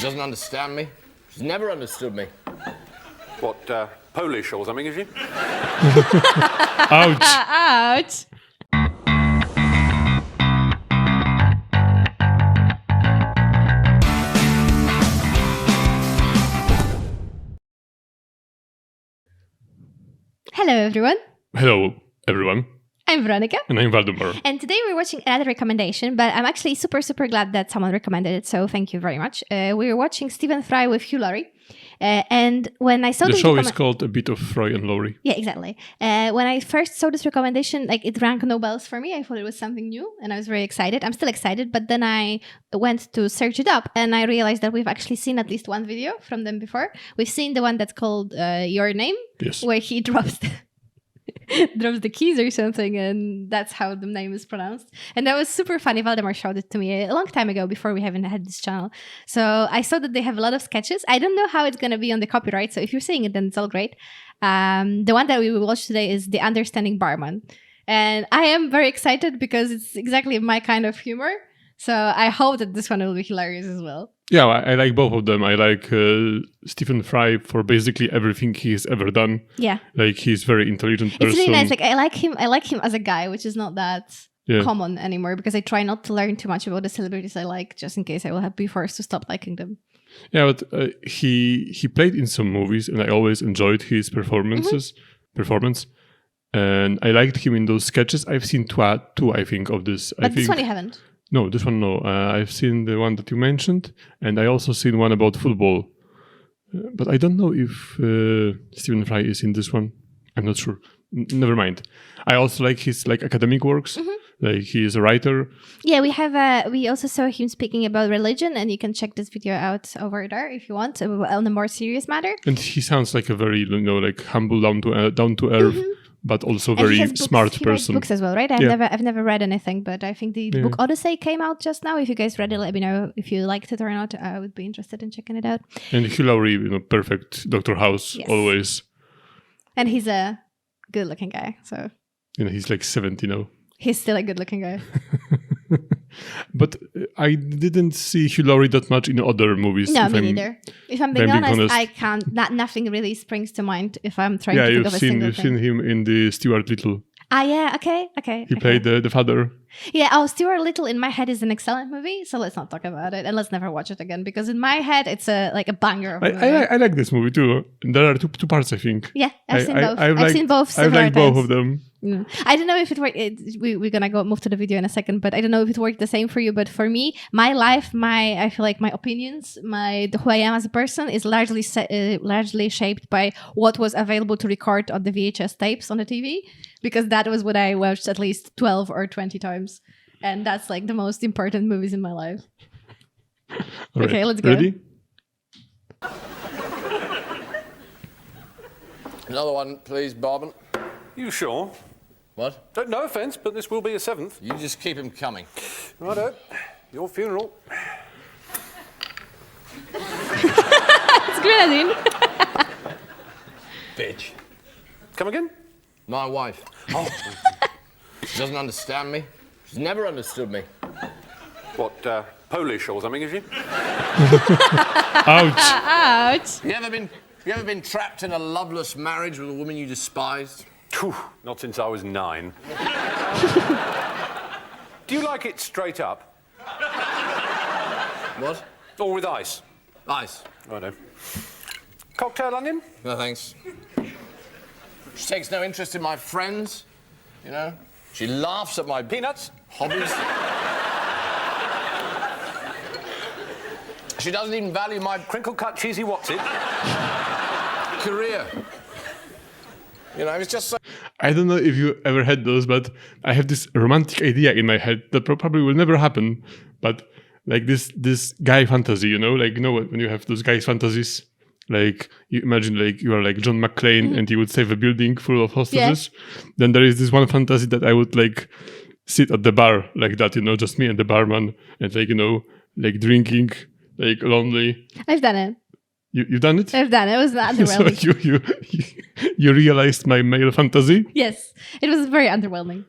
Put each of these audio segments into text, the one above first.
She doesn't understand me. She's never understood me. What, Polish or something, is she? Ouch. Ouch. Hello, everyone. Hello, everyone. I'm Veronica. And I'm Valdemar. And today we're watching another recommendation, but I'm actually super, super glad that someone recommended it, so thank you very much. We're watching Fry with Hugh Laurie. And when I saw the this show is called A Bit of Fry and Laurie. Yeah, exactly. When I first saw this recommendation, like it rang no bells for me. I thought it was something new and I was very excited. I'm still excited, but then I went to search it up and I realized that we've actually seen at least one video from them before. We've seen the one that's called Your Name, yes, where he drops the keys or something, and that's how the name is pronounced. And that was super funny. Valdemar showed it to me a long time ago before we haven't had this channel. So I saw that they have a lot of sketches. I don't know how it's going to be on the copyright, so if you're saying it, then it's all great. The one that we will watch today is the Understanding Barman. And I am very excited because it's exactly my kind of humor. So I hope that this one will be hilarious as well. Yeah, I like both of them. I like Stephen Fry for basically everything he's ever done. Yeah. Like, he's very intelligent person. It's really nice. Like, I like him as a guy, which is not that common anymore, because I try not to learn too much about the celebrities I like, just in case I will be forced to stop liking them. Yeah, but he played in some movies, and I always enjoyed his performance. And I liked him in those sketches. I've seen two, I think, of this. But this one you haven't. No, this one no. I've seen the one that you mentioned, and I also seen one about football. But I don't know if Stephen Fry is in this one. I'm not sure. Never mind. I also like his academic works. Mm-hmm. Like, he is a writer. Yeah, we also saw him speaking about religion, and you can check this video out over there if you want on a more serious matter. And he sounds like a very humble, down to earth. Mm-hmm. But also very smart person. He writes books as well, right? I've never read anything, but I think the book Odyssey came out just now. If you guys read it, let me know if you liked it or not. I would be interested in checking it out. And Hugh Laurie, perfect Dr. House, always. And he's a good-looking guy, so. He's like 70 now. He's still a good-looking guy. But I didn't see Hugh Laurie that much in other movies. No, me neither. If I'm being honest, I can't. Nothing really springs to mind if I'm trying to think of a single thing. You've seen him in the Stuart Little. Ah, yeah, okay. He played the father. Yeah, Stuart Little in my head is an excellent movie, so let's not talk about it, and let's never watch it again, because in my head, it's a banger of a movie. I like this movie too. There are two parts, I think. Yeah, I've seen both. I've seen both I like both of them. I don't know if it worked. We're gonna move to the video in a second, but I don't know if it worked the same for you. But for me, my life, I feel like my opinions, who I am as a person is largely shaped by what was available to record on the VHS tapes on the TV, because that was what I watched at least 12 or 20 times, and that's like the most important movies in my life. Right. Okay, let's go. Ready? Another one, please, Barman. You sure? What? No offence, but this will be a seventh. You just keep him coming. Righto. Your funeral. It's grenadine. Bitch. Come again? My wife. Oh. She doesn't understand me. She's never understood me. What, Polish or something, is she? Ouch. Ouch. You ever been trapped in a loveless marriage with a woman you despised? Whew, not since I was 9. Do you like it straight up? What? Or with ice? Ice. Righto. Cocktail onion? No, thanks. She takes no interest in my friends, She laughs at my peanuts, hobbies. She doesn't even value my crinkle-cut cheesy what's-it career. It's just so... I don't know if you ever had those, but I have this romantic idea in my head that probably will never happen. But like this guy fantasy, when you have those guys fantasies, like you imagine like you are like John McClane and you would save a building full of hostages. Yeah. Then there is this one fantasy that I would like sit at the bar like that, just me and the barman, and like drinking, like lonely. I've done it. You've done it? I've done it. It was underwhelming. So you realized my male fantasy? Yes. It was very underwhelming.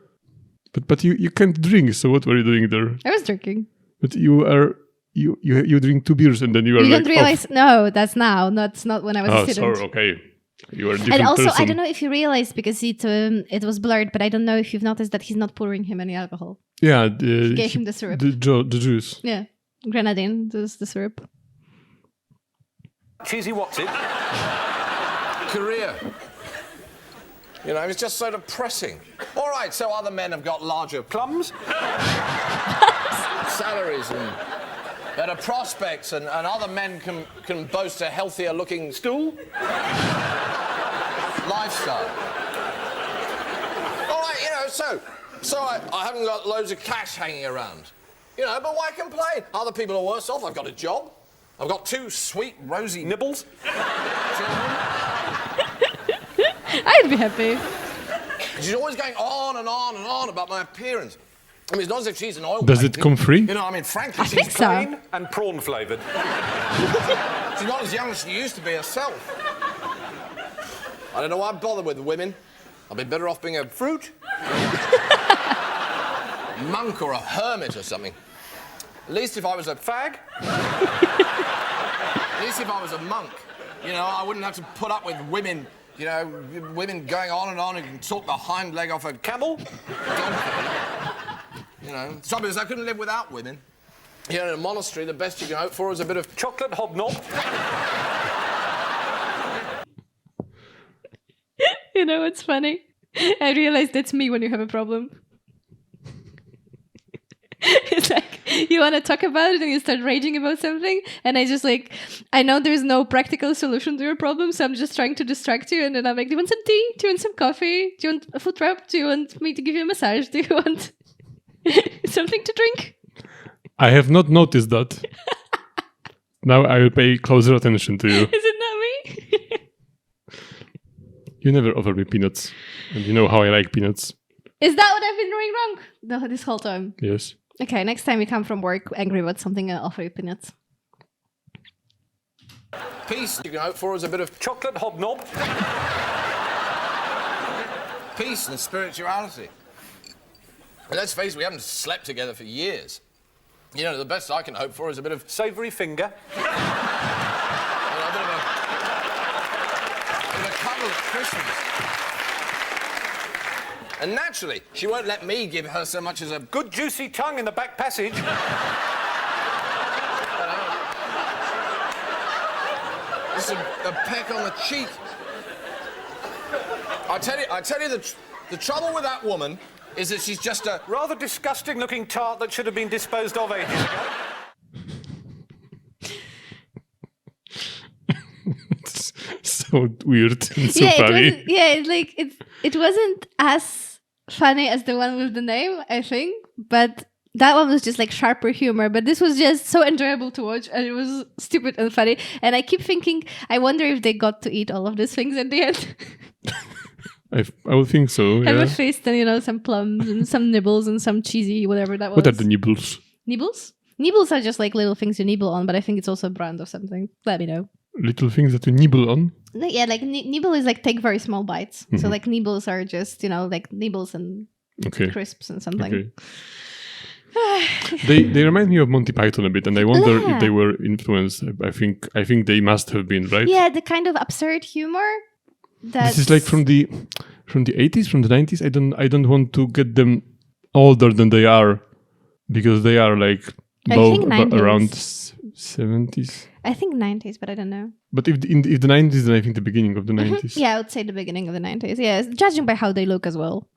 But you can't drink, so what were you doing there? I was drinking. But you are you drink 2 beers and then you are You like don't realize? No, that's now. That's not when I was a oh student. sorry, okay, you are a different And also, person. I don't know if you realized because it was blurred, but I don't know if you've noticed that he's not pouring him any alcohol. Yeah, Gave him the syrup. The juice. Yeah, grenadine. This is the syrup. Cheesy what's it? Career. You know, it's just so depressing. All right, so other men have got larger Plums? salaries and better prospects, and other men can boast a healthier looking Stool? lifestyle. All right, you know, so I haven't got loads of cash hanging around. You know, but why complain? Other people are worse off. I've got a job. I've got 2 sweet, rosy Nibbles? children. I'd be happy. She's always going on and on and on about my appearance. I mean, it's not as if she's an oil Does it painting. come free? You know, I mean, frankly, I think she's so. Plain and prawn flavoured. not as young as she used to be herself. I don't know why I bother with women. I'd be better off being a fruit, monk or a hermit or something. At least if I was a Fag? At least if I was a monk, you know, I wouldn't have to put up with women, you know, women going on and can talk the hind leg off a Camel? donkey. You know, the trouble is I couldn't live without women. You know, in a monastery, the best you can hope for is a bit of Chocolate hobnob? You know what's funny? I realized that's me when you have a problem. It's like you want to talk about it and you start raging about something, and I just like, I know there's no practical solution to your problem, so I'm just trying to distract you, and then I'm like, do you want some tea? Do you want some coffee? Do you want a foot rub? Do you want me to give you a massage? Do you want something to drink? I have not noticed that. Now I will pay closer attention to you. Is it not me? You never offer me peanuts, and you know how I like peanuts. Is that what I've been doing wrong this whole time? Yes. Okay, next time you come from work angry about something, I'll offer you peanuts. peace you can hope for is a bit of Chocolate hobnob? peace and spirituality. And let's face it, we haven't slept together for years. You know, the best I can hope for is a bit of, Savoury finger? you know, a bit of a cuddle at Christmas. And naturally, she won't let me give her so much as a Good juicy tongue in the back passage? just a peck on the cheek. I tell you, the trouble with that woman is that she's just a Rather disgusting looking tart that should have been disposed of ages ago. It's so weird and so yeah, funny. it wasn't as funny as the one with the name, I think, but that one was just like sharper humor, but this was just so enjoyable to watch, and it was stupid and funny. And I keep thinking, I wonder if they got to eat all of these things at the end. I would think so. Have Yeah. a feast and, you know, some plums and some nibbles and some cheesy, whatever that was. What are the nibbles? Nibbles? Nibbles are just like little things you nibble on, but I think it's also a brand of something. Let me know. Little things that you nibble on? No, yeah, like nibble is like take very small bites. So like nibbles are just, you know, like nibbles and Okay. crisps and something. Okay. They remind me of Monty Python a bit, and I wonder Yeah. if they were influenced. I think they must have been, right? Yeah, the kind of absurd humor. This is like from the 80s, from the 90s. I don't want to get them older than they are, because they are like I both think 90s. around 70s. I think 90s, but I don't know. But if the 90s, then I think the beginning of the 90s. Yeah, I would say the beginning of the 90s. Yeah, judging by how they look as well.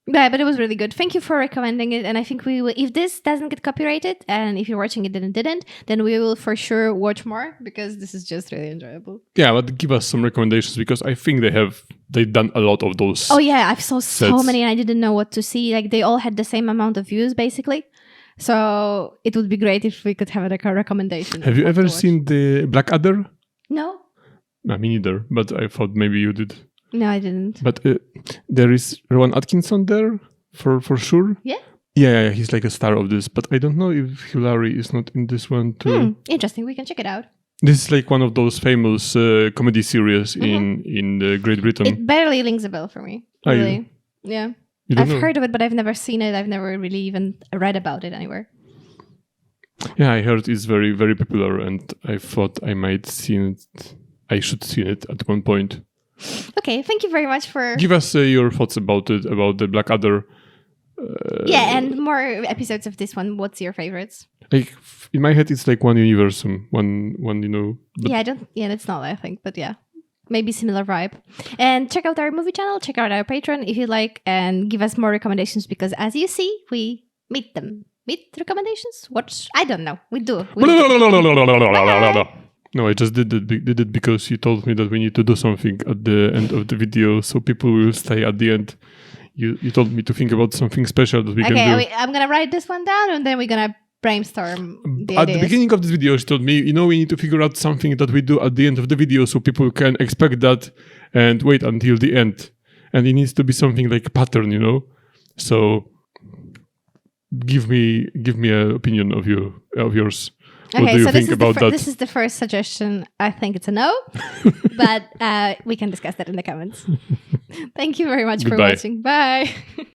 Yeah, but it was really good. Thank you for recommending it. And I think we will, if this doesn't get copyrighted, and if you're watching it and it didn't, then we will for sure watch more, because this is just really enjoyable. Yeah, but give us some recommendations, because I think they've done a lot of those. Oh yeah, I've saw so Sets. many and I didn't know what to see. Like they all had the same amount of views basically. So it would be great if we could have like a recommendation. Have of you what to ever watch. seen the Blackadder? No. No, me neither, but I thought maybe you did. No, I didn't. But there is Rowan Atkinson there for sure. Yeah? Yeah, he's like a star of this. But I don't know if Hugh Laurie is not in this one too. Interesting. We can check it out. This is like one of those famous comedy series in Great Britain. It barely rings a bell for me. Oh, you- Really. Yeah. You don't I've know? heard of it, but I've never seen it. I've never really even read about it anywhere. Yeah, I heard it's very, very popular, and I thought I might see it. I should see it at one point. Okay, thank you very much for... Give us your thoughts about it, about the Blackadder. Yeah, and more episodes of this one. What's your favorites? Like in my head, it's like one universum, one But Yeah, it's not, I think, but yeah. Maybe similar vibe. And check out our movie channel, check out our Patreon if you like, and give us more recommendations because as you see, we meet them. Meet recommendations? Watch? I don't know. We do. No, I just did it because you told me that we need to do something at the end of the video, so people will stay at the end. You told me to think about something special that we can do. Okay, I'm gonna write this one down, and then we're gonna brainstorm the At ideas. the beginning of this video, she told me, we need to figure out something that we do at the end of the video so people can expect that and wait until the end. And it needs to be something like a pattern, So give me an opinion of yours. What do you think about that? This is the first suggestion. I think it's a no, but we can discuss that in the comments. Thank you very much for watching. Bye.